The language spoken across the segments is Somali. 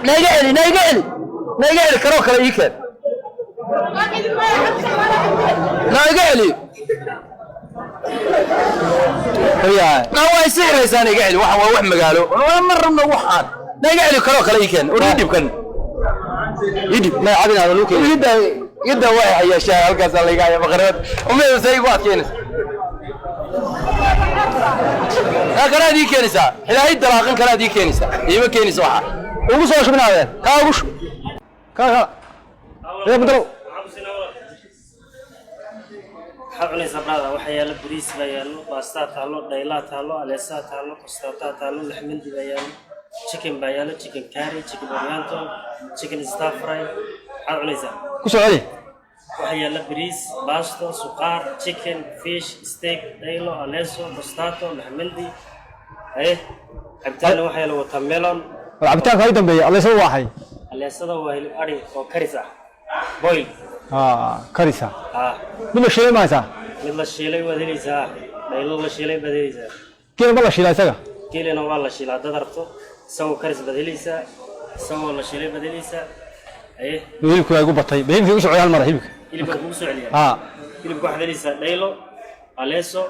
نايقالي كروك لا يكن نايقالي هي هو يسير لساني قاعد واحد ما قالوا مره من وحان نايقالي كروك لا يكن ودي بكن يدي ما عادنا هذا لوك يدا واحد يا شاي halkaas la iga maqreed umay say waad keenis karaadii keenisa ilaahay dalaaqan karaadii keenisa iima keenisa waxa ugu soo shubnaadeen ka ugu ka ee badalo حقني زبادة وحيا البريس بيان باستا تالو دايلا تالو أليسا تالو كوستا تالو لحمين دي بيان chicken بيان chicken curry chicken oriental chicken stir fry حقني زب كوسو علي وحيا البريس باستا سكر chicken fish steak دايلو أليسو كوستا لحمين دي إيه عبتان وحيا لو تميلون عبتان هاي دنبي أليسا واحد أليسا ده وهي الأري أو كريسة بويل كريسة من الشيء ما يسا من الشيء بديليسا دايلو الشيء بديليسا كيف بالله شيء لا يسا كيل أنا والله شيء لا تدرته سو كريس بديليسا سو الشيء بديليسا إيه يقولك يا جوب طيب بين في وش عيال مرة هيبك اللي بقوس عليه اللي بقول بديليسا دايلو أليسو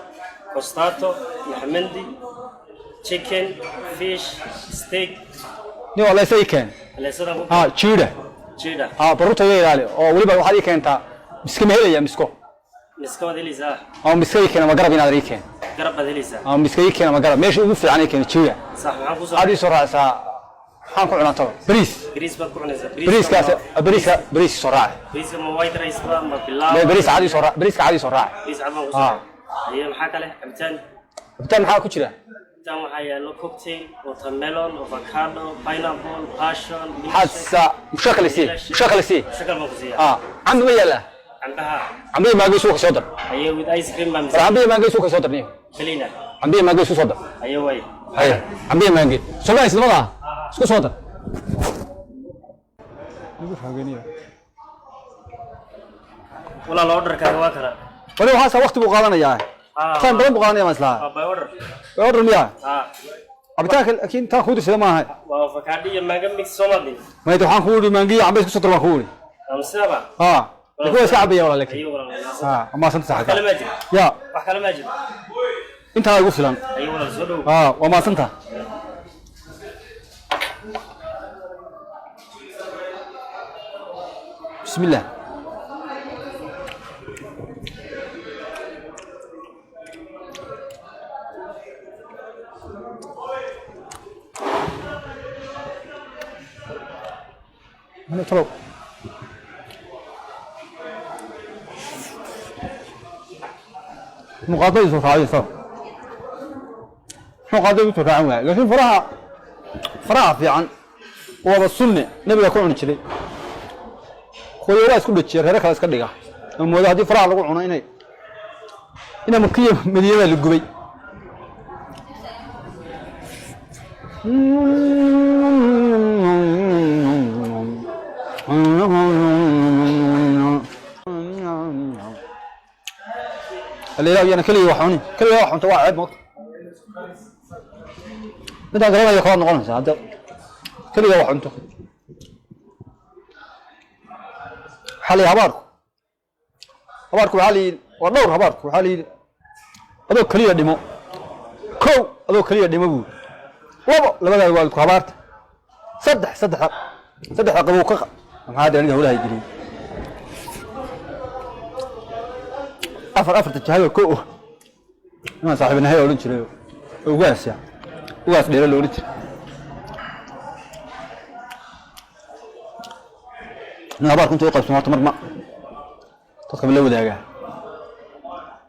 كوستاتو يحمندي chicken fish steak نيو الله يسوي كان أليسو ده تشيدا بروتو يلالي أو ولي بروح هذه كانت مسك مهلة يا مسكو بديليسا أو مسكي كان ما قرب ينادري كان قرب بديليسا أو مسكي كان ما قرب ماشي وقف يعني كان تشيدا صح هذه سرعة حنكون على طول بريس بكون بريس سرعة بريس ما وايد رئيس ما بالله بريس عادي سرعة بريس عادي سرعة بريس عادي هي محاكا له بتان محاكا كتير تام وحيا له كوكتيل وتميلون وفاكادو باينابل باشون حاسة مشكلة سي مغزية عم بيلا عم بي ما جي سوق صدر أيوة with ice cream ممزج عم بي ما جي سوق صدر نيو خلينا عم بي ما جي سوق صدر أيوة عم بي ما جي سوق ايش نبغى سوق صدر ولا الأوردر كان واكرة ولا هذا وقت بقالنا يا كان بدل بقالنا مثلا باي أوردر مياه أبتاكل أكيد تأخذ السلام معه وفكادي مانجا ميكس سومالي ما يتوحن خوري مانجي عم بيسكت صدر خوري أمسنا يقول ساعة يا ولا لك أيوة ما سنت ساعة كلام أجل يا كلام أجل أنت هاي وصلنا أيوة الزلو وما سنت بسم الله أنا ترى مقاطعة صراحة صار مقاطعة صراحة لكن فرح في عن وبالسنة نبي يكون عن شيء خوي راس كل شيء هذا خلاص كده الموضوع هذه فرح لقوا عنا هنا مكية مدينة للجبي اللي لا أنا كلي وحوني أنت واحد موت متى قررنا يا أخوان نقول هذا كلي واحد أنت حالي هباركو حالي والله هباركو حالي هذا كلي دمو كو هذا كلي دمو لبدا والدكو هبارت صدح قبوك هذا اللي هو لا يجري أفر تجاهل كو ما صاحبنا هي ولا نشري وقاس يعني وقاس دير لو نشري أنا أبغى كنت أوقف سمعت مرمى تذكر باللو ده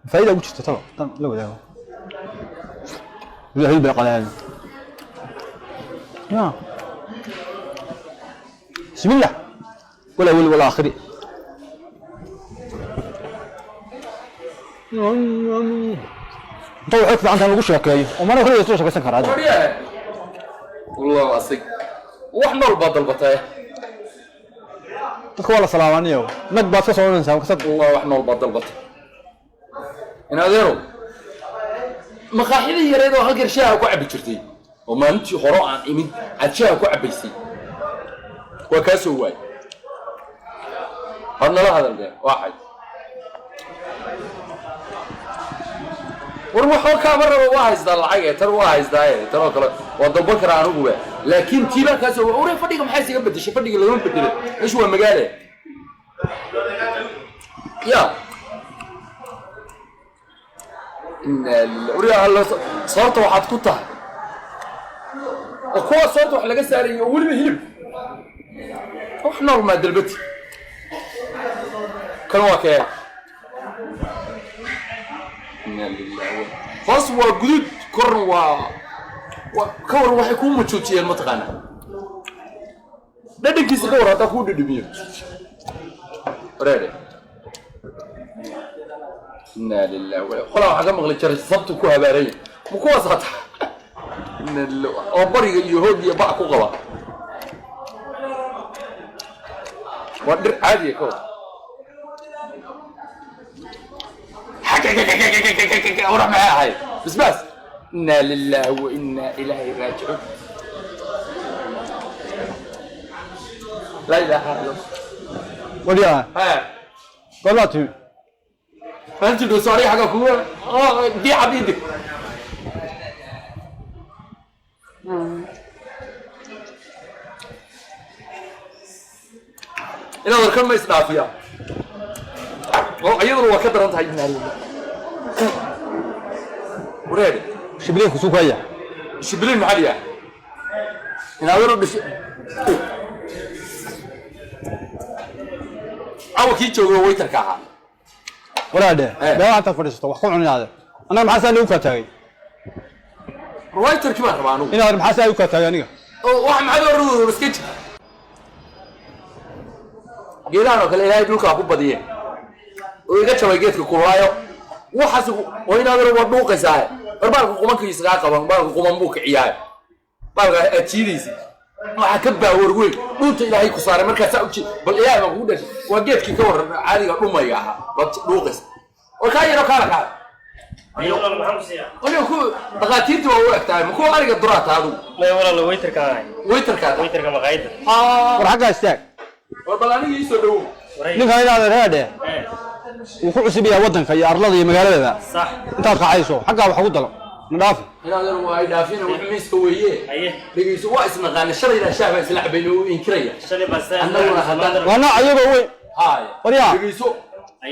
فايدة وجهت ترى لو ده ولا هي بالقلال يا بسم الله ولا أول ولا آخر انت وحيت عنك لو شاكاي وما انا كل يسوي شاكسن كرا والله اصيق وحنا البطل بطاي تخوال سلامانيو نك باس سو نسا كسب والله وحنا البطل بطل انا اديرو مقاحيدي يريدو هلكر شاها ku cabi jirtay oo maalintii hore aan imid aad shaaha ku cabaysay وكاسو واي هرنا لا هذا الجاي واحد وروحوا كاميرا واحد ده العيا ترى واحد ده ترى كلا وضبط كرا عنو لكن تيبا كاسو وري فديك محيس يقبل شي فديك لون بدل ايش هو مقاله يا ان وري الله صورته waxaad ku tahay kuwa صورته wax laga saarayo waliba hilib wax normal dalbati kan waa kee خاص وجود كر وكور waxay ku muujiyeen ma taqaana dadkiisa ka warata ku dhidhibiyo reede inna lillahi wa qala waxa maqli jiray sabtu ku habaaray ma ku wasata inna lillahi oo bariga iyo hoodiya baa ku qaba wadir caadi ka ورا معاها هاي بس إنا لله وإنا إليه راجعون لا إله إلا الله وليا ها قلاتي أنت لو صاري حاجة كوره دي حبيبك إنا ذكر ما يصنع فيها أيضا هو كبر أنت هاي وريد شبلين كسوق هيا شبلين معليا هنا ورد بش أو كي تجوا ويتركها ولا ده لا أنت فريستو وحكون عني هذا أنا محاسن يوكا تاعي ويترك ما رمانو هنا محاسن يوكا تاعي أنا واحد معاه ورد بسكت جيرانو كل إلهي بلوك أبو بديه ويجت شوي جيت كورايو وحاسب وين هذا الوضوء قساه بالك قومك يسقى قبان بالك قوم بوك عيال بالك أتشيليسي ما حكبه ورقول قلت إلهي كسارة مركز سأوتشي بالإياه ما قودش وجيت كي كور عادي قوم ياها بتلوقس وكاي ركالك أيوة والله محمد سيا قولي كو دقاتيرتي ووقت تاعي مكو أريك الدرات هذا لا والله ويتر كاي ويتر ويتر كمقايد ورحقا استاك والبلاني يسولو ninka inaad raade wuxuu cusub yahay wadanka iyo arlada iyo magaalada صح intaad qaxayso xagga wax ugu dalo nadaafi هذا هو يدافين وحميس كويه أيه لقيت اسمه قال شري لا شافه يسلع بينه ينكريه شلي بس أنا هذا waa nooc iyagoo weyn هاي وريا لقيتو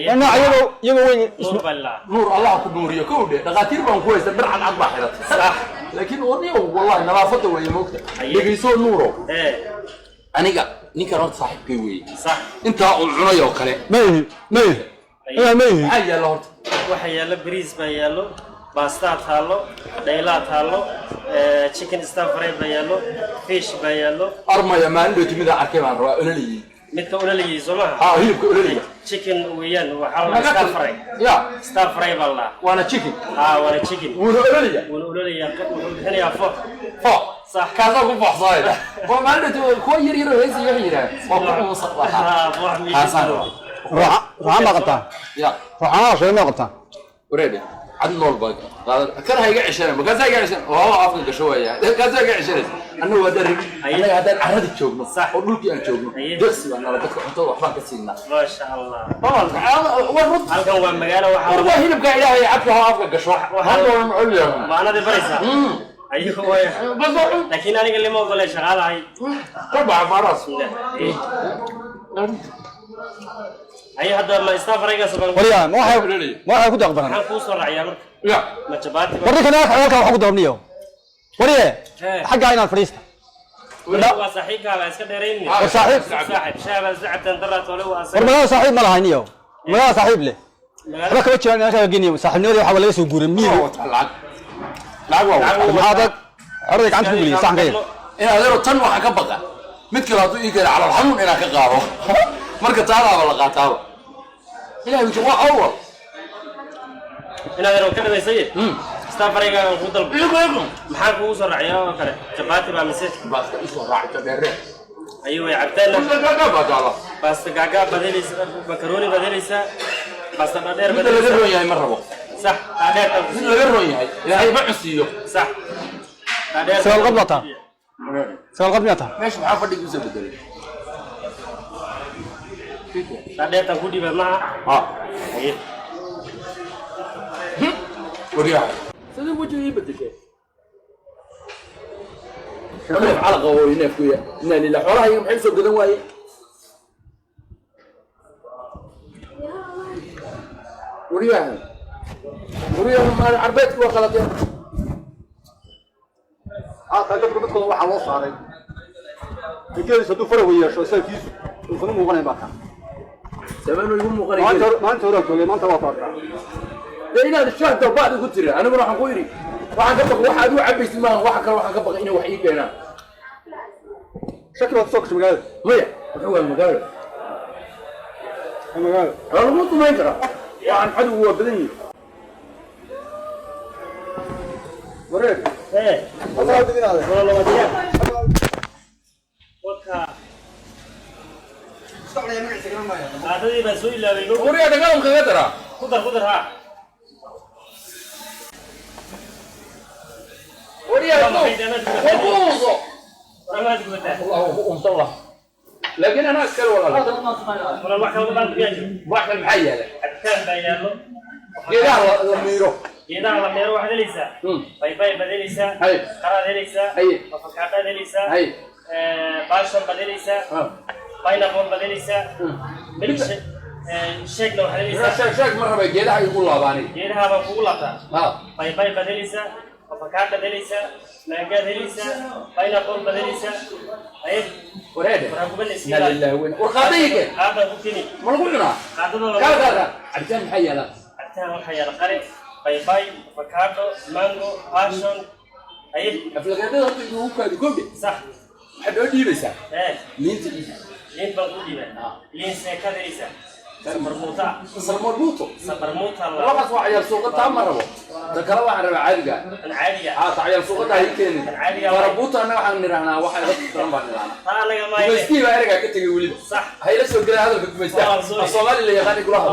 waa nooc iyagoo weyn نور بالله نور الله كنوريه كوده دقاتير بان كويس درع العقبه حيرت صح لكن ورنيه والله نظافته وهي موقته لقيتو نورو إيه انيغا نينكا رد صاحبكي وي صح انت العنايه وكله ما هيا لورد waxa yaalo bariis baa yaalo basta taalo dhayla taalo chicken stuff fry baa yaalo fish baa yaalo ارميا ما عنده تمدا arkay baan rabaa ololiyay midka ololiyay Soomaha hilibka ololiyay chicken weeyaan waxa la stuff fry ya stuff fry balla وانا chicken wala chicken ololiyay ololiyay wuxuu bixinayaa fo صح كذا كو فحصايد وما عنده كو يرير هيس يحيرا وكو مصطفى حسن ruuxaan baa qabtaa يا ruuxaanaha shaqo ma qabtaa وريدي عد نول باق كان هيجي 20 ما كان هيجي 20 وهو افضل شويه كان هيجي 20 انا ودري انا هذا عرض جوجنا صح ودلكي ان جوجنا دقسي انا dadka cuntada waxbaan ka siinaa ما شاء الله والله halkan waa magaalo waxa والله hilibka ilaahay afka afka gasho hadda ma celiyo maanada baraysa ايوه ويا لكن انا اللي ما اقول شغال هاي طبعا براس اي هذا ما استفرق سبحان وريا ma waxay ku daqbaran waxaan ku soo raacaya marka يا ma jabaati warka kana halka wax ku darabniyo wariye xagga inaad fariista waa saaxiibkaaga iska dheerayni saaxiib shaaba sacatan darat wala waa war magaala saaxiib ma lahayniyo magaala saaxiib leh magaala waxba kama jiraan inaad geniyo saaxiibnimada waxa laga soo guuray miir maxaad arday gacanta ku geliyo saxan kayda in adeero tan waxa ka baqa mid kale haduu ii gaaro calool xanuun inaan ka qaado marka taadaaba la qaataaba ilaahay wuxuu waa awal inaad yaro ka dhameysay استفرق قدر محل كوسر عيا كله جباتي بامسيت بس إيش راعي تدري أيوة يا عبدالله بس كعكة بديليس مكروني بديليس بس تقدر بديليس غير رؤية مرة صح تقدر بديليس غير رؤية هاي بعصيه صح سؤال قبلتها سؤال قبلتها ليش محافظ يجوز بديليس Sadeetan ku dhiba maaha. Haye. وريها سيدي وجهي بدك شغله علقه وهنا فيا ان لله xoolaha iga maxay soo gadan waaye وريها ما عربتك وخلط يا dadku dadkooda waxaa loo saaray ninkeedis hadduu fara weyeesho salkiisu uusan muuqanayn baa kaa سبب يقوم مقري maanta horaa joogay maanta waa faartaa دينا الشهر ده بعد قلت له انا بروح اقول لي waxaan ka baqay waxa uu cabay simaan waxa kale waxaan ka baqay inay wax ii keenaan shaki baad soo gashay magaalada maya wuxuu waa magaalada lagu tumayn karaa waxaan cadow waa badan yihiin wareer Wala wadiya. Waka. Adii baa soo ilaabay go. وريها دقام kaga dara Kudar ha. وريها وقوصه Ramad gubata. الله مطلع لكن انا اكل والله Wala wax ka badan biyajo. واحد محيا له Adkaan bayano. geedaha la miiro Geedaha la meero wax helaysa. Bay badelaysa. hay Qaraad helaysa. hay Afakaada helaysa. hay Baashan badelaysa. Pineapple badelaysa. Milk shake loo helaysa. شاك مره bay geedaha igu laabaanay Geedaha baa kugu laabtaa. ha Bay badelaysa. Afakaada badelaysa. Mango badelaysa. Pineapple badelaysa. Ay وريده waraabuleysa. لا لا وين ورقاديك Hada ku kini. ما لقينا Qaadada كذا عشان محيا له Artaan waxa yaala qare, baybay, avocado, mango, passion. Ay aflagaadada hadda igu kaadi goobde sax. waxa loo dhiibaysaa Eh, liinta liin baan ku dhiibay. Liin seekadaysa. Sabarmuuta. salmarbuuto Sabarmuuta la. waxaas waa ciyaar suuqa taa ma rabo ta kale waxaan rabaa caadiga Caadiga. ta ciyaar suuqa taa ii keenin marbuuta annaga waxaan nirahnaa waxa iga daran baan nirahnaa Taa laga maayo. gumaystii baa ereygaa ka tegay weliba Sax. hayla soo gelay hadalka gumaystaa soomaali la yaqaan igula hadlo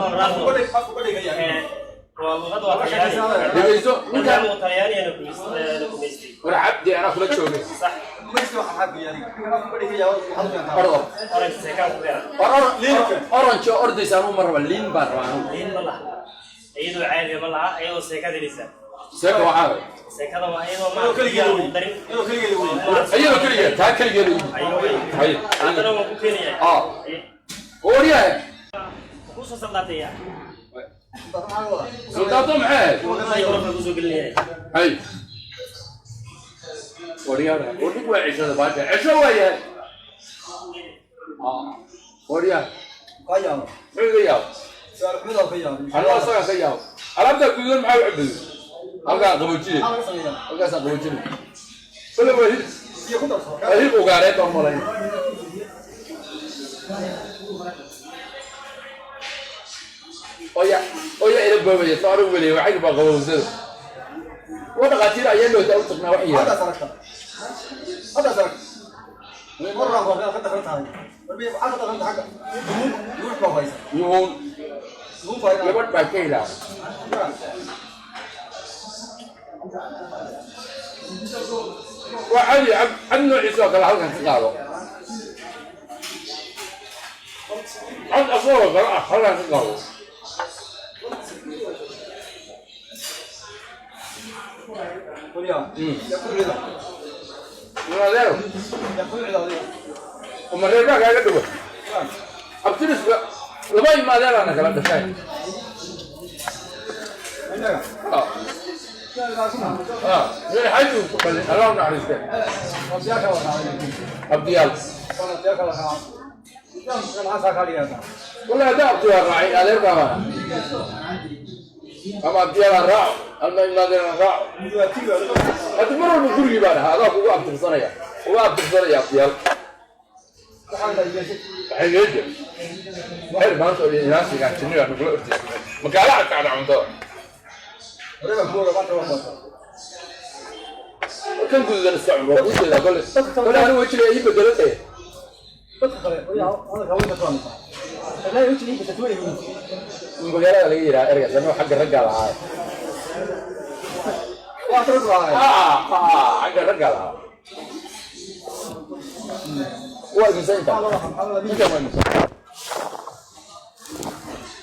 waa luqad waa Talyaani. dhegeyso Ninkan ninkan uu Talyaaniga ku gumaystay. war cabdi anaa kula joogay Sax. ordo Orange seekan ku beera. orange ordaysa anuu ma raba liin baan rabaa anuu Liin ma laha. Iyadoo caadi ma laha, iyadoo seekadaysa. seeka waxaa wey Seekada waa iyadoo ma kaligeed darin. ayadoo keligeed taa keligeeda iibi hay Hadana waan ku keenayaa. aa ooriyahay Ku soo saldaataya. soldaato maxay Ay qorka ku soo gelinayay. hay ooriyahay oordig waa cishada baasha cisho waayahay ooriyahay muxuu iga yaab anuu asaga ka yaab alaabta gududan maxaa u cabayo halkaa qaboojine halkaasaa qaboojine kole waa hilib ugaareed baan malayn oya ila boobaya soo anigu weliya waxayga baa qabowsada wa dhaqaatiir ayaa dhowta u tagnaa wax yaala yuhuun gabadh baa ka helaa waa cadi cad noociisa oo kale halkan ka qaado cad asagoo kale ah halkan ka qaado adeero umareebaa kaaga dhawo abtiriska laba imaadeelaana kala dhashay xaju ku dhalin allah naxariiste abdiyaal wala haddaa abdiyaal raacay adeerkaama ama abdiyaalaan raaco ama imaadeelaan raaco haddi mar walba gurigii baan ahaa adaa kugu abtirsanaya uga abtirsanaya abdiyaal waxay leeja xer maanta oo inaasigaan jinniga nagula ortay magaala cadkacda cuntada kan gududan iska cun waa kujeedaa kole kole anigu wejiga ii bedelo ee magaalada laga yidhaha ergas anoo xagga raggaa lahaa xagga raggaa lahaa waa imisa inta inta waa imisa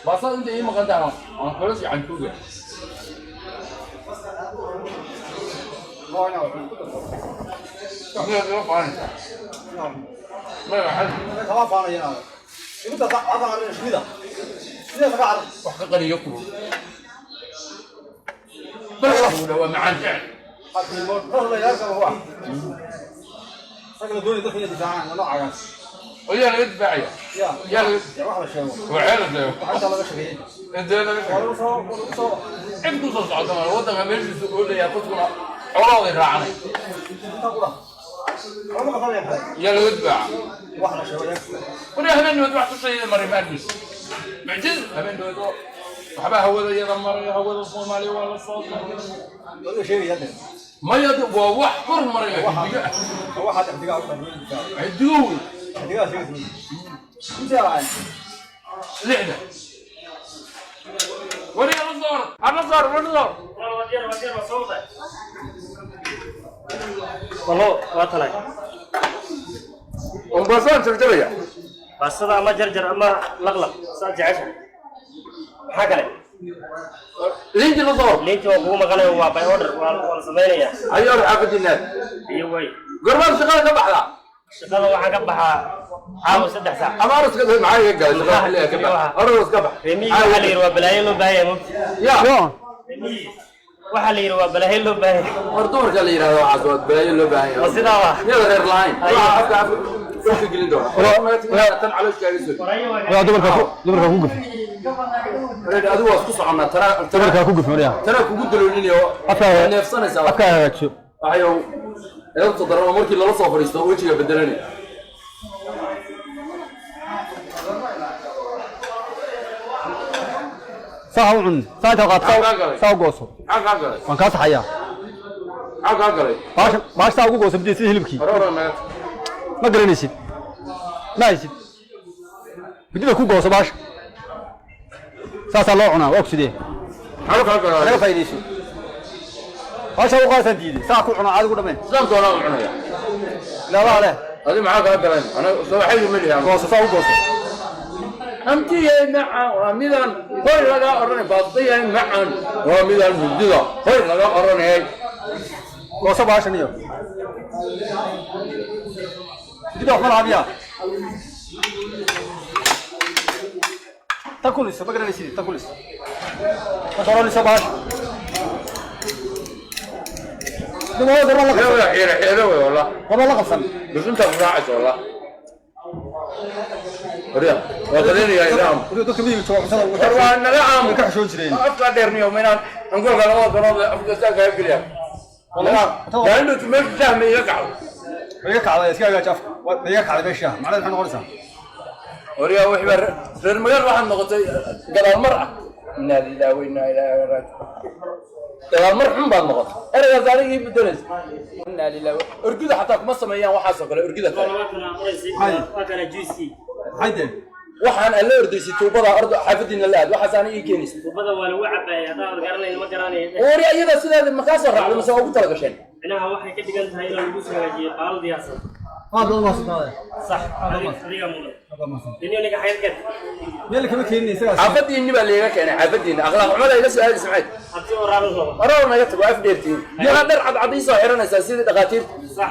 باصات انت ايه مقدار انا خلاص عن توجه ما حد ما فانا يا شنو ده هذا على شنو ده شنو ده قاعد وحقني يكبر بس هو مع الفعل حتى الموت والله يا رجل هو شكله دول دخل يدفع انا عارف ويا لا يدفع يا يا واحد شيء وعارف له حتى الله شيء انت انا عندكم تصعد على الوضع ما يجلس يقول لي يا قطنا عراضي راعني يا لا يدفع واحد شيء ولا هنا انه يدفع تصير مري ما ادري معجز همين دو وحبا هو ذا يضمر هو ذا صوم عليه ولا الصوت ولا شيء يده ما يد ووح كل مرة واحد احتقاق من عدوي احتقاق شيء انت عاين لعنة ولي النظر ودير صوته والله واتلاي ومبارسان ترجمية بس هذا ما جرجر اما لغلق ساجع عشان حاجه لينتي النظر لينتي وابو مقاله هو باي اوردر ولا سمينيا ايوه حافظ الناس ايوه وي قربان شغال كبحلا شغله waxaa ka baxa عاو 3 ساعه اما ارس كده معايا قال شغال حليه كبح ارس كبح ريمي waxa la yiraahdo balaayo loo baahay يا waxa la yiraahdo balaayo loo baahay مردور قال لي هذا عزوات باين له باين وسيدا waa يا غير لاين عفوا في قلين دور تن على وش قاعد يسوي يا دبرك كوقف ريد ادو اسكو سocona دبرك كوقف مريا ترى ku gudalooninayo afka neefsanaysa afka hagaajiyo ayo eedto darama markii lala soo fariisto wajiga bedelanay saawun saata qaad saaw gooso xaqa galay waan ka saxaya xaqa galay baash saaw ugu gooso bidii hilibkii arora ma garanaysid ma haysid bidii ku gooso baash saasa loo cunaa waa ogsidee xaqa galay laga faa'iideyso baasha u qaasan diiday saa ku cunaa adigu dhameen sidaan doonaa u cunaya la walaale adi maxaa kala galeen ana soo xaygu ma liyaa gooso saa u gooso أنتي معا وميدان هاي لقى أرني باطية معا وميدان جديدة هاي لقى أرني gooso baashan iyo bidii wax malaabiya takulis ma garanaysid takulis ma garanaysid baash دموع قرب الله قبصن حيلة والله قرب الله قبصن بس أنت مراعس والله ريا وقدرني يا إلهام دوك مين تو قبصن والله أنا لا عام كحشون جرين أفكار ديرني يومين نقول قالوا قالوا أفكار ساق هاي كلها والله لأنه تمشي سهم يقعد وياك على اسكا جاف وياك على بيشها معناته احنا نقولها وريا وحبر غير مجال واحد نقطة قال المرأة إنا لله وإنا إليه راجعون قال المرأة بعد نقطة أنا ذلك يبدلس إنا لله أرجوده حتى كمصة ميان وحاسة قال أرجوده وكان جوسي حيدن waxaan alla ordaysi tuubada ardo xafadina laad waxa saan ii keenis tuubada waa lagu cabay hadaa garanay ma garanay oori ayada sideeda ma ka soo raacdo ma soo ugu tala gasheen inaha waxay ka dhigan tahay in lagu soo hagaajiyo qaal diyaarsan هذا ما صدقه صح adiga muuqda diniyoniga xayrkan meel kama keenin isaga xafadina baa leeyahay keenay xafadina akhlaaq xumada iga soo aadi samcad hadii oo raalo loo araw naga tago af dheertiin yaa dhar cad cad soo xiranaysa sida dhaqaatiir صح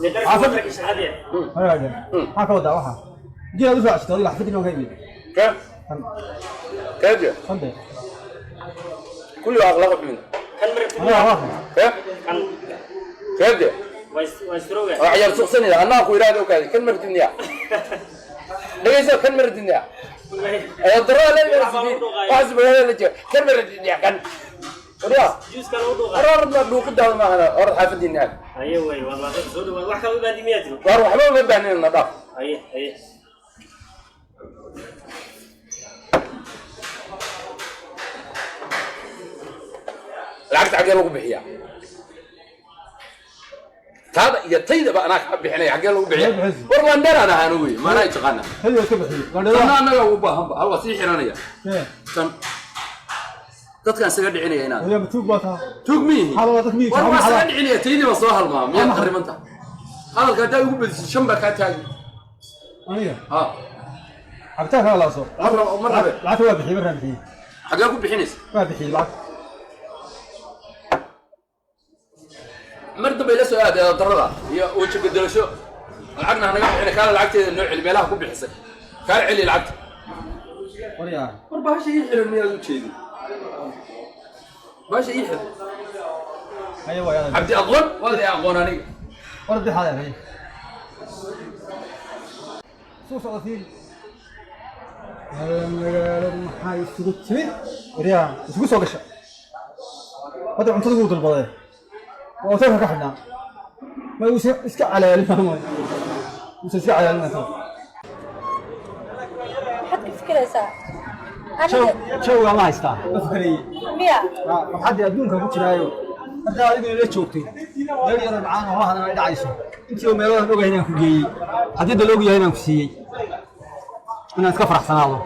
لدرجه إنك شهادة هذا ها كودا waxa جينا دفع اشتغل حفدنا وهيبي كيف كيف صندق كل اغلاق منه كان مرت كيف كان كيف ويسروه عيال سوق سنه انا اخو يراد وكذا كل مره الدنيا ليس كل مره الدنيا درا لا يرسل حسب هذا اللي كل مره الدنيا كان وريا جوز كان وضوء قررنا نوقدها ما انا ورد حافظين هذا ايوه والله زود واحد كان باندي مياتو وروح له ما بان لنا ضاف ايوه ايوه العكس حق لو بخيا هذا يطيد بقى انا بخني حق لو بخيا والله انا هانوي ما انا يتقنا هي كبخي انا لو باهم هو سي خيرانيا كان dadkan saga dhicinaya inaan هي بتوق باتا tuug mihi هذا تكميك war saga dhicinaya taydi ma soo halmaa miyaa qarimanta hadalka daa ugu badisay shan baa ka taagi aniga ha عبتها خلاص مرة العفو بحي مرة بحي حقاكم بحنس ما بحي العفو مرة بيلا سؤال ترى هي وش بدل شو العقنا هنا كان العقد النوع اللي بيلاها كوب بحسن كان علي العقد وريا ما شيء يحل المياه كذي ما شيء يحل ايوه يا عبدي اظن ولا اظن انا ورد حالي هي سوس أثيل maxay isugu timid wariyaha isugu soo gasha hadda cuntada ugu dalbaday waa hotelka ka xidhnaa ma uu iska calaalinayo iska calaalinayo حد كيف كريسة؟ shawga ma haystaa ma fikrayay مية waxaad adduunka ku jiraayo hadda adigu la joogtay meel yar macaan oo hadana ay dhacayso intii meelaha ogahay inaan ku geeyay haddii dal og yahay inaan ku siiyay inaan iska faraxsanaado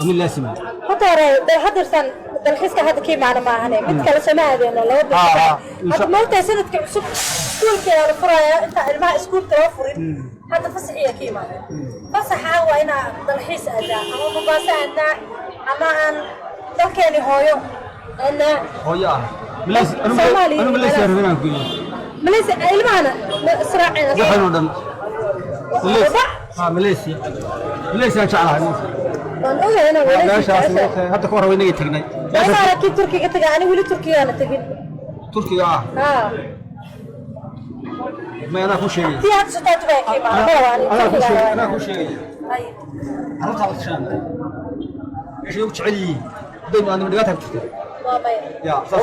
ومن لا سمع هذا حضرتن الحس كهذا كي معنا معنا متكلم سماع هذا لو هذا ما أنت سنة كعسب سكول كي الفرايا أنت الماء سكول توفر هذا فصحية كي معنا فصح هو هنا الحس هذا أما مباسة عندنا أما أن تركني هويو أنا هويا أنا مليس هنا كوي مليس أي معنا إسرائيل زحمة ودم مليس أنا شعلها أنا ماشي هذا كورة وين يتقني أنا كي تركيا تجاني ولا تركيا أنا تجين تركيا ما أنا كل شيء في هذا ستات باكي أنا كل شيء أنا خلاص شان إيش يوقع علي دايما أنا مدقاتها بتفتح يا صح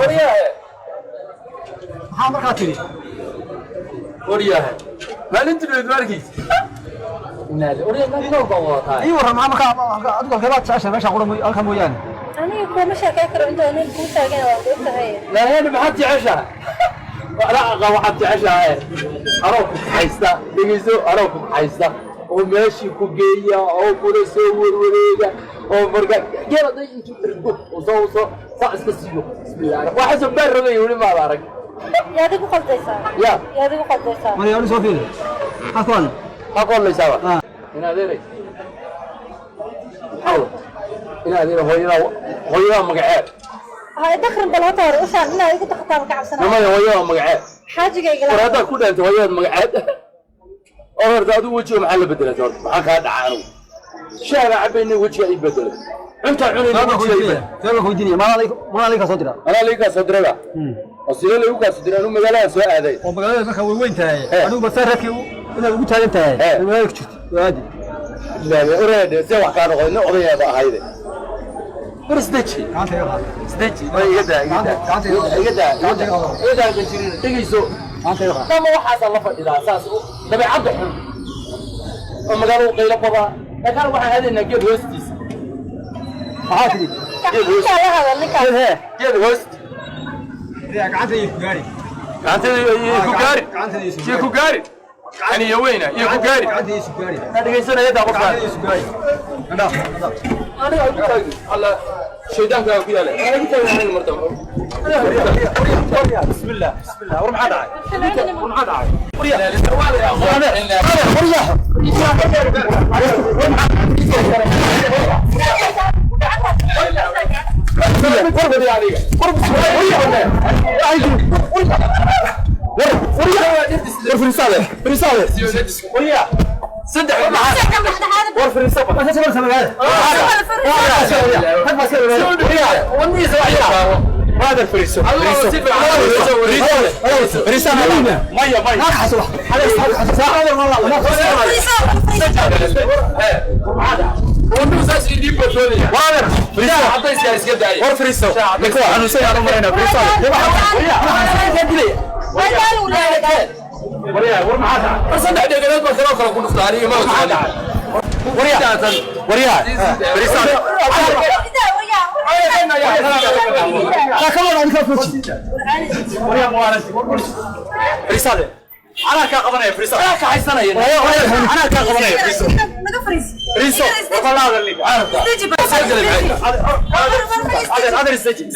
محمد كاتري وريها ما أنت اللي تباركي نادي وريها ما في نوبة ايوه ما ادخل كذا عشان ماشي اقول الكم ويانا انا يكون مش هكاكر انت انا كنت تاجنا وقلت هي لا انا ما حد عشاء لا واحد عشاء اروح حيستا دغيسو اروح حيستا وماشي كوجيا او بوليسو وروريغا او مرغا جيل داي انت تربو وصو اسكسيو بسم الله واحد بيرغي يقول ما بارك يا دي قلديسا يا دي قلديسا ما يقول سوفي أقول لي سوا هنا ذيري حاول هنا ذيري هوينا مقعد هاي دخل بالوتر وشان هنا يقول تختار كعب سنة ما هوينا مقعد حاجة جاي هذا كله أنت هوينا مقعد أورد هذا وجهه محل بدلت أورد معك هذا عانو شارع عبيني وجهه يبدل أنت عوني وجهه يلا هو الدنيا ما عليك صدرة أنا ليك صدرة أصير لي وقع صدرة أنا مقالة سواء هذي ومقالة ما هو وين تاعي أنا بسرك أنا قلت هذا تاعي أنا مالك شفت وادي لا أريد سوى كانوا غيرنا أغنية بقى هايدي برستيتشي كانت يلا ستيتشي يدا كنتيرين تجيسو كانت يلا ما واحد الله فدي أساس نبي عبد حلو أما قالوا قيل بابا لكن واحد هذا نجيب هوستيس هاتي هذا اللي كان جيب هوست كانت يفقاري كانت يفقاري يفقاري يعني يوينا يفقاري كانت يفقاري هذا يسنا يدا بقى كانت يفقاري أنا أقول على شيطان كان كذا لا أنا قلت له أنا مرتب بسم الله ورم عاد ورم عاد وريا صدق ورف الرسالة ما تسمع سمع هذا هذا الفريسو رسالة مية ما حسوا هذا والله ونوساس يديب بتولي وانا فريسو حتى يسكت داي ورف الرسالة نكوا أنا سيارة مرينا فريسو وريا ورم هذا بس أنا عندي قلت ما كانوا كلهم كلهم ثاني ما هذا وريا رسالة لا كمان أنا كيف وريا موارد رسالة أنا كأقبلني فريسو أنا كحسنا أنا كأقبلني فريسو فريسو والله هذا اللي عارف هذا الاستجي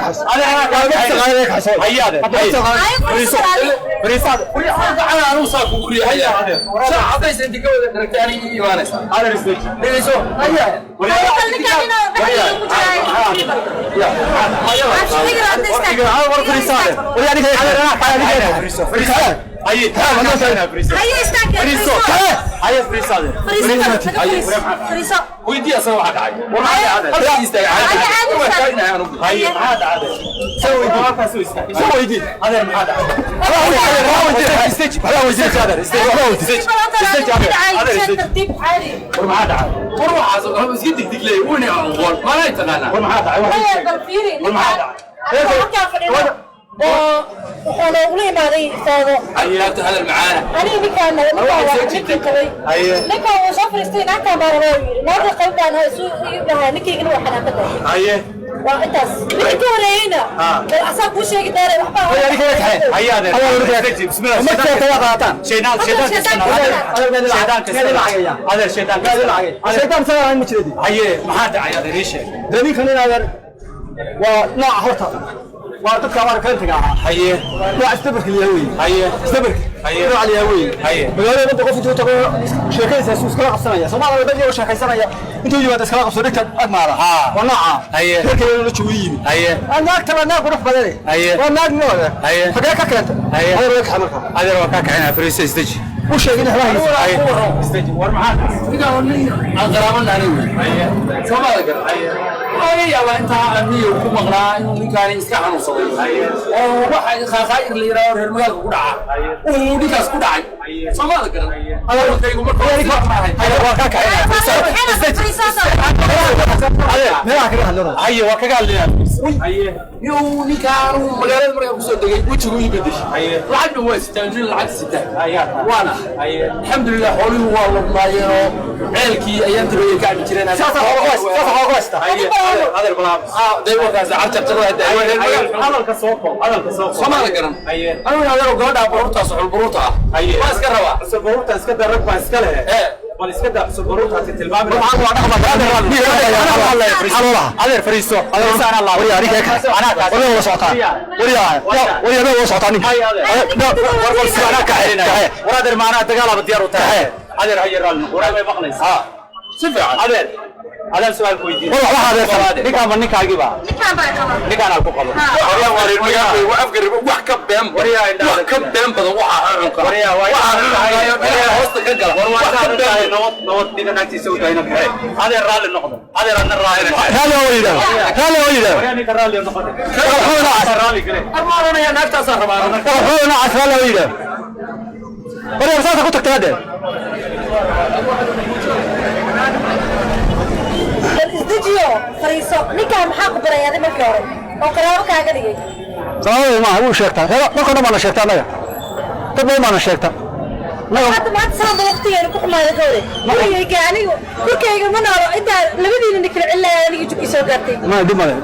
حس أنا حس هيا فريساد أنا أوصل كوري هيا شو عطيس أنت كذا تركتني إيمانس هذا رسول ليش شو هيا ويدي أسوي واحد عادي وما عادي هذا يستاهل عادي هذا عادي سوي دي ما فاسوي سوي دي هذا ما هذا هذا استيج هذا وزير هذا استيج هذا ترتيب عادي وما هذا عادي وروح هذا بس قدك دقلي وين أول ما يتنانا وما هذا وما هذا وأنا أقول ما ذي فاضي. أيوة هذا معانا. أنا بكان نكا وشافر استين أكا مرة ما تقبل أنا سوء يبلها نكى يقولوا حنا كده. أيه. وأنتس نكى ورينا. الأساق وش يقدر يحبها. هيا نكى هيا. هيا هذا. هيا بسم الله. ما تسوي ثلاثة. شيطان هذا الشيطان. الشيطان سوى عن مشردي هيا ما هذا هذا ليش؟ دني خلينا هذا ونوع هرطة وأعطيك كمان كنت قاعد هيا لا استبرك اليهوي هيا استبرك هيا نوع اليهوي هيا بقولوا أنت قفت تقول شركة سوس كلا قصنايا سمعنا بدي وش حكيسنايا أنتوا يجوا تسكلا قصرك أجمعها ونوعها هيا شركة اللي تشوين هيا أنا أكتب أنا أروح بدري هيا وأنا نوع هيا فكاك كنت هيا هذا رأيك حملها هذا وكاك عنا فريسة استج وش يجينا هلا استج ورمعات إذا أغرامنا عليه هيا سما ذكر هيا وأنت أمني وكم غلا إنه كان يسكع نصلي واحد خاير اللي يراه المجال كودعة ودي كاس كودعة سما ذكر هذا وقت يقول هيا وكاك عنا هيا وكاك علينا هيا يو نكارو مجال المريض بسود دقيق وجهه يبدش لعب هو استنجل لعب ستة وانا الحمد لله حولي والله ما يرى عيلكي أيام تبي كعب ترينا هذا البلاب دايما كذا عرفت تروح هذا الكسوق سما لكرم أنا هذا لو قاعد بروتا صح البروتا ما اسكروا البروتا اسكت الركبة اسكلها ولا اسكت البروتا تتلباب هذا فريسو هذا الله وريا ريك أنا ولا وسعتان وريا ما وسعتاني أنا كحينا ورادر معنا تقال بديار وتاه هذا هي الرال ورا ما بقنيس سفع هذا سؤال كويس والله هذا نكام نكا جيبا نكا أنا أقول وريا وريا مجال وأفكر وحكب بهم وريا بهم بدو وحا وريا هوست كجلا نوت دينا نكتي سوي هنا هذا الرال النقطة هذا الرال وريا نكا الرال النقطة الرال كله أرمانا يا نكتا صار أرمانا وريا مسافة كنت تكتب isdejiyo fariiso ninkaan maxaa ku baray adiga markii hore oo qaraabo kaaga dhigay sababta ma uu sheegtaa markana ma la sheegtaa anaga dad ma la sheegtaa hadda maanta sabab waqtigeena ku xumaada kawde wiilkayga anigu kurkayga ma noolo inta labadiina nikla cilaa aniga jukki soo gaartay ma dib male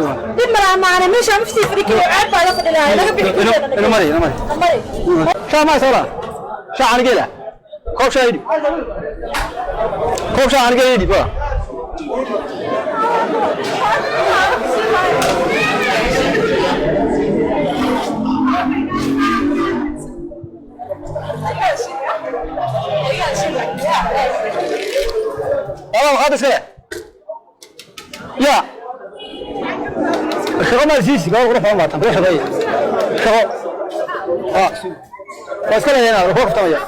maana meesha maftii fadhiyo caad baa la fadhiyaa laga bixi ina mari shaa ma sala shaa anigeeda koob shaa anigeedi ba هذا سلام يا الشغل ما يزيد قال روح والله روح ضيع شغل بس كده هنا روح طويا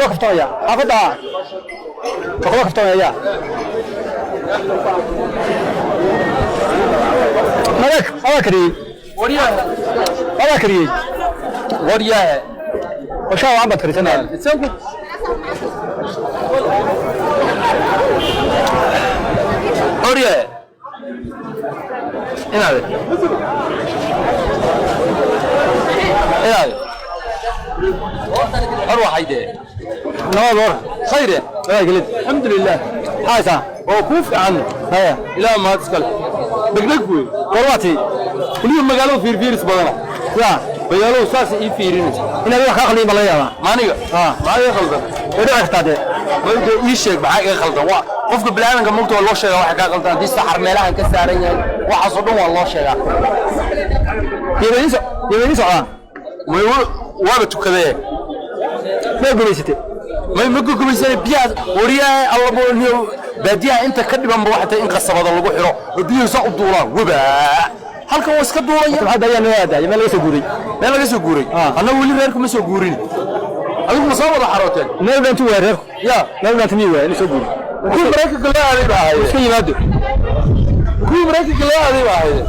روح طويا افضل روح طويا يا مالك هذا كريم هذا كريم وريا وشو عم بتريتنا وريا هنا أروح هيدا نور خير الحمد لله حاسة وكوف عنه هيا لا ما تسكل دقدقوي والواتي كل يوم مقالو فير سبحانه يا بيالو ساس يفيرين إن أبي خاخلي ملايا ما نيجا ما يخلص إذا اختادي ما يشيك معاك يخلص وقفك بالعالم كملت والله شيء واحد قال دي سحر ملاها كسارين waxaasoo dhan waa loo sheegaa يبين سعى waaba tukadee ما قريسته ma gugumaysan biyaha wariyaha alla booliyo baadiyaha inta ka dhiban ba waxay in qasabada lagu xiro oo biyuhu soo u duulaan waba halkan waa iska duulaya هذا يعني هذا ما ليس قري meel laga soo guuray anna wali reerku ma soo guurin adigu ma soo wada xarooteen ما يبغى أنت وين يا ما يبغى أنت مين وين يسوي kuwii maraykanka loo aaday baa ahayd كي ينادي kuwii maraykanka loo aaday baa ahayd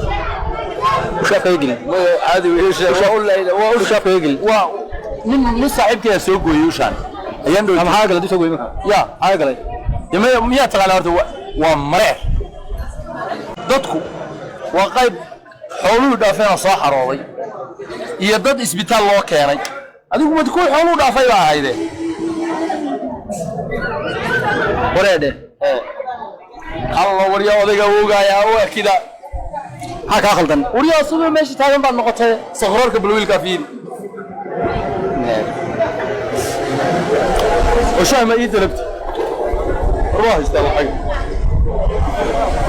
وشاف يقل caadi وشاف يقل waa nin saaxiibkeeda soo gooyay ushaan ayaan dhow أما هذا اللي تسوي منها ya هذا اللي miyaa taqaanaa horta waa mareer dadku waa qayb xooluhu dhaafeen oo soo xarooday iyo dad isbitaal loo keenay adigu mad kuwii xooluhu dhaafay baa ahayde وريده alla waryaa odayga ogaaya waa kida هاك أخلدن waryaa sidoo meesha taagan baad noqotay sakhroorka balwiilka fiiri وشاي ما يدلبت روح يستاهل حاجه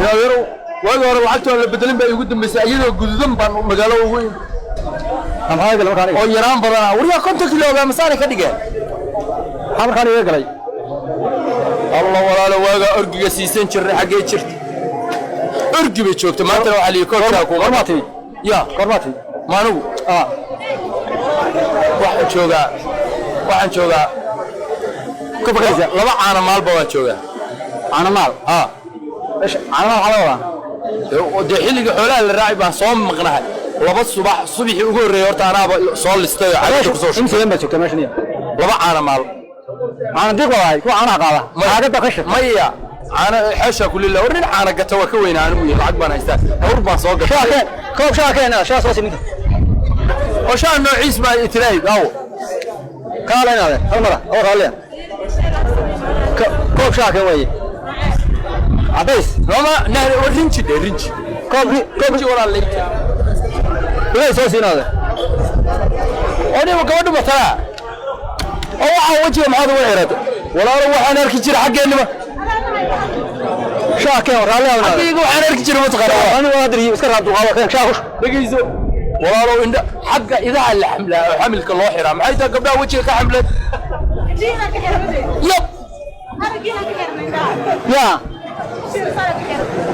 يا يرو وانا لعبته ولا بدلين بقى يقدم مساجد وجدودن بان مقاله وين أما هذا اللي كان oo yaraan badan wariya 50 kilo baa masaare ka dhigeen هذا كان يقلي Allah walaalo waaga orgiga siisan jiray xagee jirta orgi bay joogto maanta waxa la koolka ku قرماتي ya قرماتي maanugu waxaan joogaa كبريزة laba caana maalba waan joogaa أنا مال إيش أنا مال حلوة de xilliga xoolaha la raacay baan soo maqnahay laba subaxii ugu horeeyay horta anaaba soo listay oo cagta ku soo إمتى لما تشوف ماشي laba caana maal أنا ديك والله كو أنا قاعدة ما عاد بخشة maya caana xeesha kulilla warin caana gata waa ka weynaan u lacag baan haystaa hawr baan soo gatay شاكين كوب شاكين أنا شاس واسي منك oo shaan noociis baa itilaahay daawo قال أنا هذا المرة أو قال لي كوب شاكين ويا عبيس lama rinji de rinji كوب wala leeyay ليش واسي هذا oo niman gabadhu matala oo waxa wajiga maxaad u xirato walaalo waxaan arki jiray xaggeenima شاكين وقال لي هذا xaggeyga waxaan arki jiray mataqaana أنا ما أدري بس كان عبد كان شاكوش dhageyso walaalo indha xagga idaha la xamlaa oo xamilka loo xiraa maxay tahay gabdhaha wajiga ka xamlay yab يا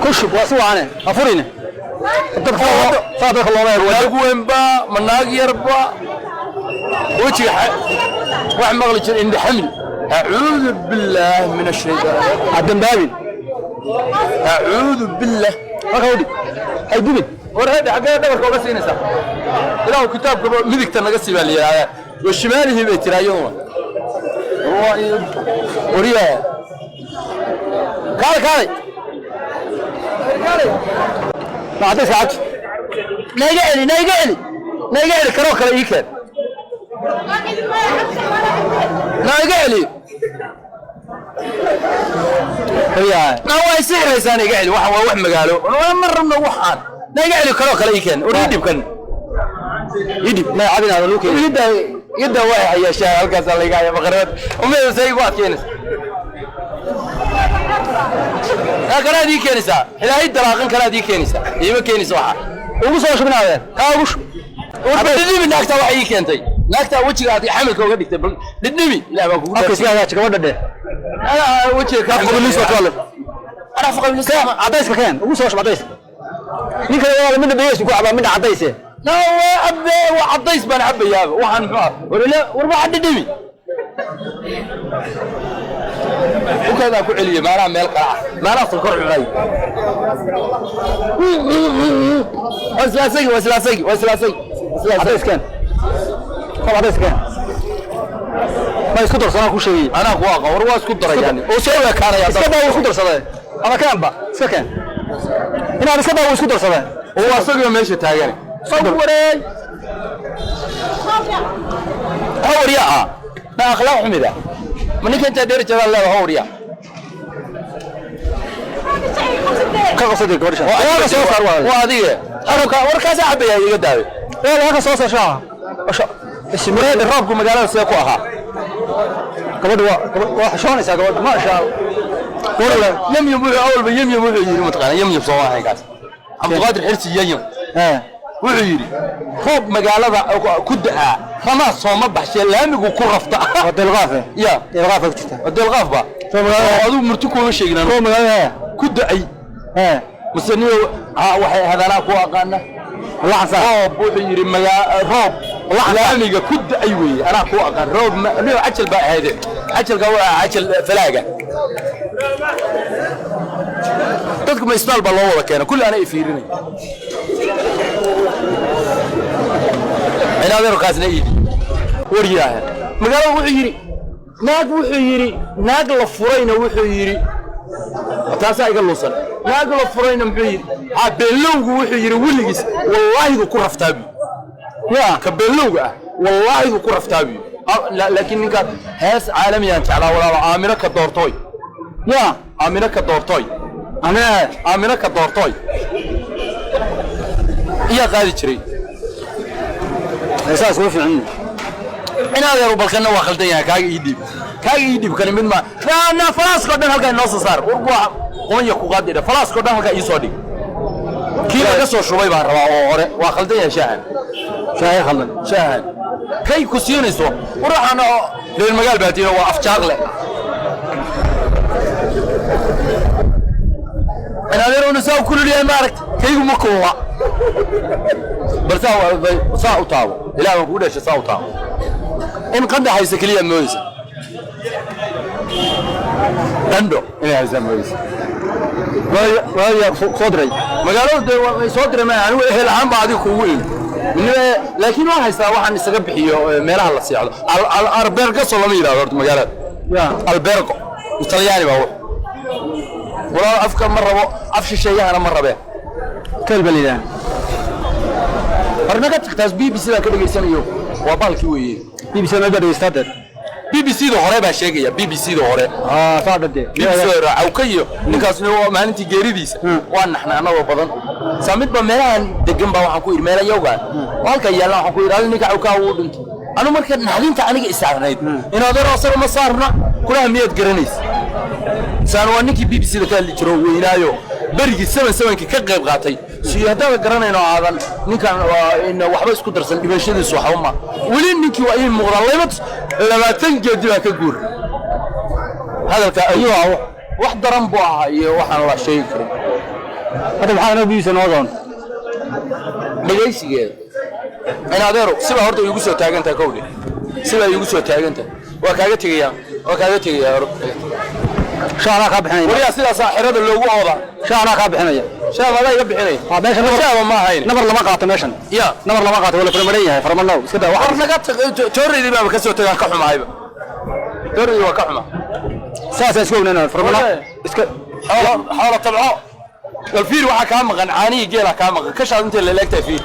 كشب واسوا عنه أفرينه صادق الله ما يقول wanaag weynba manaag yarba wajiga wax maqli jir indha xamil a'uudu billaah min ash-shaytaan عدم بابل a'uudu billaah أخودي هاي بابل warheed xagee dhabarka uga siinaysa ilaahu kitaabka midigta naga sii baa la yiraahdaa wa shimaalihi bay tiraayeen wariya kaalay ما عاد ساعات nayga celi karoo kale ii keen nayga celi هي waa sixraysaan iga celi waxaan waa wax magaalo ma rabno waxaan nayga celi karoo kale ii keen wari dhibkan يدي ما عادنا هذا لوكي yidda way hayashaa halkaas la iga haya maqarad umeeyo say ku adkeenaysa kanaad ii keenaysaa ilaahay dalaaqan kanaad ii keenaysaa iima keenaysa waxa ugu soo shubnaa kaa ugu dhidhibi naagtaa waxay ii keentay naagtaa wejiga aad xamilka uga dhigtay bal dhidhibi ilaah baa kugu afka iska gabadha dheh wejiga ka qabilis waa kale ana faqabilis cadayska keen ugu soo shub cadays ninka walaal midna beeyis ku cabaa midna cadayse na waa cadays baan cabayaaba waxaan muxuu warba dhidhibi وكذا كل عليا ما أنا ملك ما أنا أصل كرع غاي وسلاسي عديس كان طب عديس كان ما يسكتر صنع كل شيء أنا واقع ورواس كدر يعني وسوي كان يا اسكت ده ويسكتر صدق أنا كان بقى اسكت كان هنا اسكت ده ويسكتر صدق هو سوي ماشي تاجر صوري هوريا ما أخلاق حميدة منك أنت دير جبل الله هوريا كقصدك ورشة وهذه أنا وركاز عبي يقدر لا هذا صوص شاة اسمه الراب كم قالوا سيقوها كبد وحشون يسا كبد ما شاء الله يم أول بيم يجي متقنا يم صواحي كاس cabdiqaadir xirsi yayan wuxuu yidhi roob magaalada ku da'aa ramaa sooma baxshee laamigu ku rafta delqaafe ya delqaafe ku jirta delqaaf ba adigu murti kuma sheegin roob magaalada ku da'ay مسنيو waxay hadana ku aqaana Allah xasan roob wuxuu yiri roob laamiga ku da'ay weey ana ku aqaan roob niyo ajal baa ahayd ajalka waa ajal falaaga dadku ma ismaal baa loo wada keenay kulli ana ifiirinay ina adeer qaasna iidi wariyaha magaalada wuxuu yiri naag la furayna wuxuu yiri taasa iga luusan naag la furayna muxuu yiri beelowgu wuxuu yiri wiligiis wallahi ku raftaabi ya ka beelowga wallahi ku raftaabi laakiin ninka hees caalamiyan jeclaa walaalo aamina ka doortooy ya aamina ka doortooy aamina ka doortooy iya qaadi jiray heesaas wuu fiican ina adeer balkana waa khaldan yahay kaaga ii dhib kan mid ma na falaasko dhan halka inoo soo saar waa qonya ku qaadida falaasko dhan halka ii soo dhig kii laga soo shubay baan rabaa oo hore waa khaldan yahay shaahan kay ku siinayso waxaana reer magaal baadiyo waa afjaaqle ina adeer uu soo kululiyay maaragt kaygu ma koowa bal saa u taabo ilaahay ku dhashay saa u taabo in qanda haysa kaliya mooysa dando inay haysa mooysa waa qodray magaalada way soo diray ma anigu ehel ahaan baa adiga kugu in laakiin waa haysta waxaan isaga bixiyo meelaha la seexdo albergo soo lama yiraahdo horta magaalada ya albergo italyaani baa wala afka ma rabo af shisheeyahana ma rabe kalbalidaan arnaga tagtaas BBC da ka dhageysanayo waa balki weeye BBC ma dhageystaa BBC da hore baa sheegaya BBC da hore saadade BBC raaw kayo ninkaasna waa maalintii geeridiisa waa naxnaanada badan samid ba meelahan degan baa waxaan ku yiri meela yoga halka yaala waxaan ku yiri ninka uu ka uu dhinto anu marka naxdinta aniga isaarnayd inaad raaso ma saarna kula miyad garanays saan waa ninkii BBC da ka jiro weynaayo barigi 77 ka qayb qaatay si hadaba garanayno aadan ninkan in waxba isku darsan dhibashadiisu waxa uma wali ninkii waa in muuqda leemat 20 geedi baa ka guur hadalka ayuu wax daran buu ahaa iyo waxaan la sheegi karin hada waxaan biisa noqon dhageysigeed in adeero siba horta igu soo taagantaa kowdhe siba igu soo taagantaa waa kaaga tagayaa shaana ka bixinay wariya sidaas xirada loogu ooda shaana ka bixinay shaabada iga bixinay meeshan shaaba ma ahayn nabar lama qaato meeshan ya nabar lama qaato wala farmadan yahay farmanow iska daa wax naga tooridi baa ka soo tagaan ka xumaayba tooridi waa ka xuma saasa isku wanaana farmanow iska xawla tabco الفير waxa ka maqan caaniga geela ka maqan ka shaad inta la leegtay fiir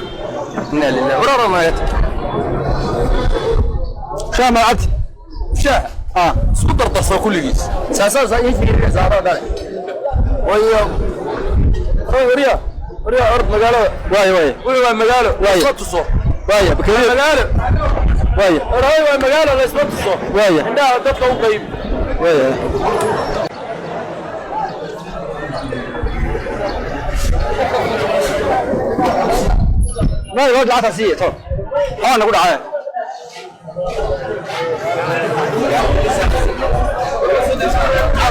inna lillahi wa inna ilaihi shaama abd shaa isku dardarso kulligiis saasaa in fiir saarada wayo wariya ard magaalo waa magaalo waa tuso magaalo waa magaalo la isma tuso indhaha dadka u qayb ما يقعد العطا سيء طول أنا أقول عليه